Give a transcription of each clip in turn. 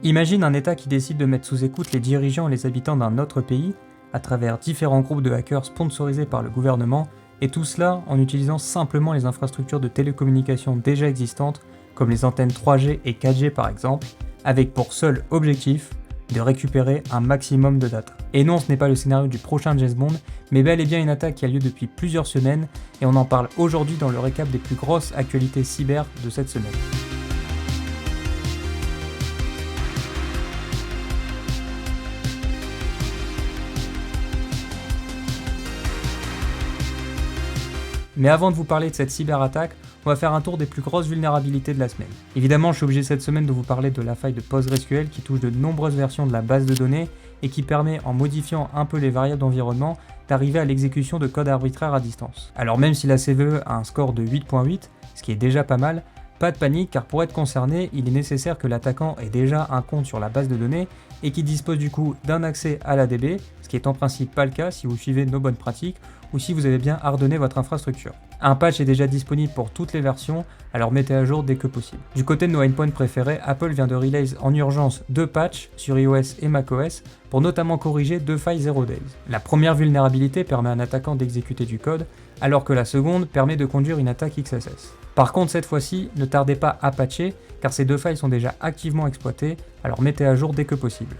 Imagine un État qui décide de mettre sous écoute les dirigeants et les habitants d'un autre pays, à travers différents groupes de hackers sponsorisés par le gouvernement, et tout cela en utilisant simplement les infrastructures de télécommunications déjà existantes, comme les antennes 3G et 4G par exemple, avec pour seul objectif de récupérer un maximum de data. Et non, ce n'est pas le scénario du prochain James Bond, mais bel et bien une attaque qui a lieu depuis plusieurs semaines, et on en parle aujourd'hui dans le récap des plus grosses actualités cyber de cette semaine. Mais avant de vous parler de cette cyberattaque, on va faire un tour des plus grosses vulnérabilités de la semaine. Évidemment, je suis obligé cette semaine de vous parler de la faille de PostgreSQL qui touche de nombreuses versions de la base de données et qui permet, en modifiant un peu les variables d'environnement, d'arriver à l'exécution de code arbitraire à distance. Alors même si la CVE a un score de 8.8, ce qui est déjà pas mal, pas de panique car pour être concerné, il est nécessaire que l'attaquant ait déjà un compte sur la base de données et qu'il dispose du coup d'un accès à la DB, ce qui est en principe pas le cas si vous suivez nos bonnes pratiques ou si vous avez bien hardené votre infrastructure. Un patch est déjà disponible pour toutes les versions, alors mettez à jour dès que possible. Du côté de nos endpoints préférés, Apple vient de release en urgence 2 patchs sur iOS et macOS pour notamment corriger 2 failles 0 days. La première vulnérabilité permet à un attaquant d'exécuter du code, alors que la seconde permet de conduire une attaque XSS. Par contre, cette fois-ci, ne tardez pas à patcher, car ces 2 failles sont déjà activement exploitées, alors mettez à jour dès que possible.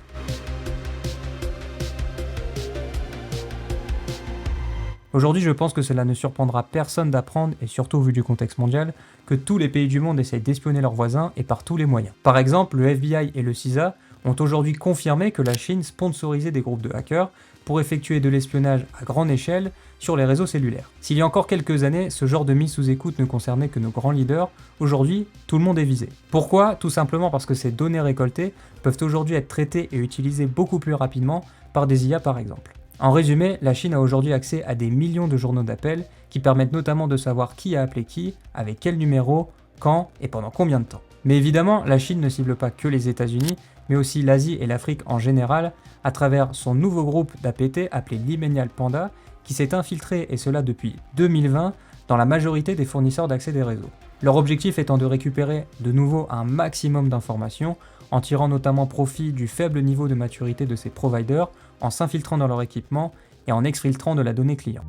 Aujourd'hui, je pense que cela ne surprendra personne d'apprendre, et surtout vu du contexte mondial, que tous les pays du monde essayent d'espionner leurs voisins et par tous les moyens. Par exemple, le FBI et le CISA ont aujourd'hui confirmé que la Chine sponsorisait des groupes de hackers pour effectuer de l'espionnage à grande échelle sur les réseaux cellulaires. S'il y a encore quelques années, ce genre de mise sous écoute ne concernait que nos grands leaders, aujourd'hui, tout le monde est visé. Pourquoi ? Tout simplement parce que ces données récoltées peuvent aujourd'hui être traitées et utilisées beaucoup plus rapidement par des IA par exemple. En résumé, la Chine a aujourd'hui accès à des millions de journaux d'appels qui permettent notamment de savoir qui a appelé qui, avec quel numéro, quand et pendant combien de temps. Mais évidemment, la Chine ne cible pas que les États-Unis, mais aussi l'Asie et l'Afrique en général, à travers son nouveau groupe d'APT appelé Limenial Panda, qui s'est infiltré, et cela depuis 2020, dans la majorité des fournisseurs d'accès des réseaux. Leur objectif étant de récupérer de nouveau un maximum d'informations, en tirant notamment profit du faible niveau de maturité de ces providers, en s'infiltrant dans leur équipement et en exfiltrant de la donnée client.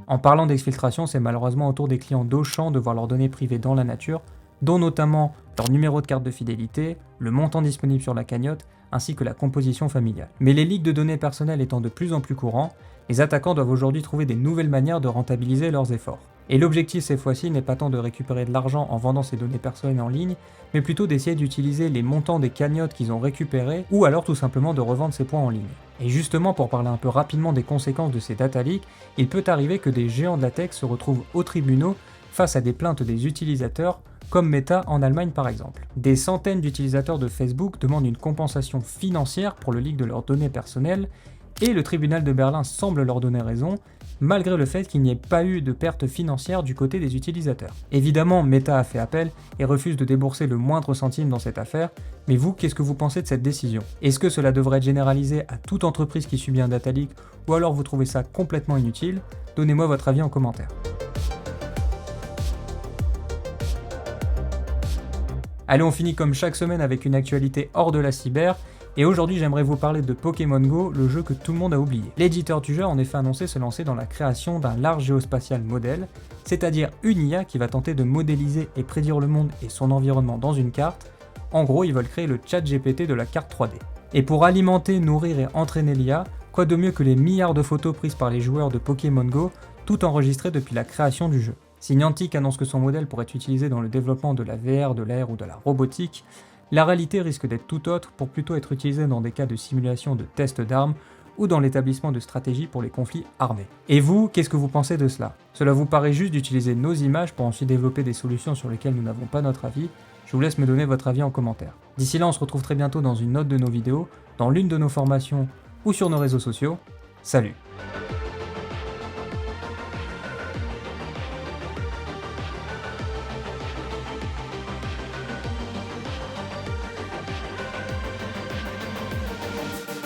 En parlant d'exfiltration, c'est malheureusement au tour des clients d'Auchan de voir leurs données privées dans la nature, dont notamment leur numéro de carte de fidélité, le montant disponible sur la cagnotte, ainsi que la composition familiale. Mais les leaks de données personnelles étant de plus en plus courants, les attaquants doivent aujourd'hui trouver des nouvelles manières de rentabiliser leurs efforts. Et l'objectif cette fois-ci n'est pas tant de récupérer de l'argent en vendant ces données personnelles en ligne, mais plutôt d'essayer d'utiliser les montants des cagnottes qu'ils ont récupérés, ou alors tout simplement de revendre ces points en ligne. Et justement, pour parler un peu rapidement des conséquences de ces data leaks, il peut arriver que des géants de la tech se retrouvent aux tribunaux face à des plaintes des utilisateurs, comme Meta en Allemagne par exemple. Des centaines d'utilisateurs de Facebook demandent une compensation financière pour le leak de leurs données personnelles, et le tribunal de Berlin semble leur donner raison, malgré le fait qu'il n'y ait pas eu de perte financière du côté des utilisateurs. Évidemment, Meta a fait appel et refuse de débourser le moindre centime dans cette affaire, mais vous, qu'est-ce que vous pensez de cette décision ? Est-ce que cela devrait être généralisé à toute entreprise qui subit un data leak, ou alors vous trouvez ça complètement inutile ? Donnez-moi votre avis en commentaire. Allez, on finit comme chaque semaine avec une actualité hors de la cyber, et aujourd'hui j'aimerais vous parler de Pokémon Go, le jeu que tout le monde a oublié. L'éditeur du jeu a en effet annoncé se lancer dans la création d'un large géospatial modèle, c'est-à-dire une IA qui va tenter de modéliser et prédire le monde et son environnement dans une carte. En gros, ils veulent créer le ChatGPT de la carte 3D. Et pour alimenter, nourrir et entraîner l'IA, quoi de mieux que les milliards de photos prises par les joueurs de Pokémon Go, tout enregistrées depuis la création du jeu. Si Niantic annonce que son modèle pourrait être utilisé dans le développement de la VR, de l'AR ou de la robotique, la réalité risque d'être tout autre pour plutôt être utilisée dans des cas de simulation de tests d'armes ou dans l'établissement de stratégies pour les conflits armés. Et vous, qu'est-ce que vous pensez de cela ? Cela vous paraît juste d'utiliser nos images pour ensuite développer des solutions sur lesquelles nous n'avons pas notre avis ? Je vous laisse me donner votre avis en commentaire. D'ici là, on se retrouve très bientôt dans une autre de nos vidéos, dans l'une de nos formations ou sur nos réseaux sociaux. Salut !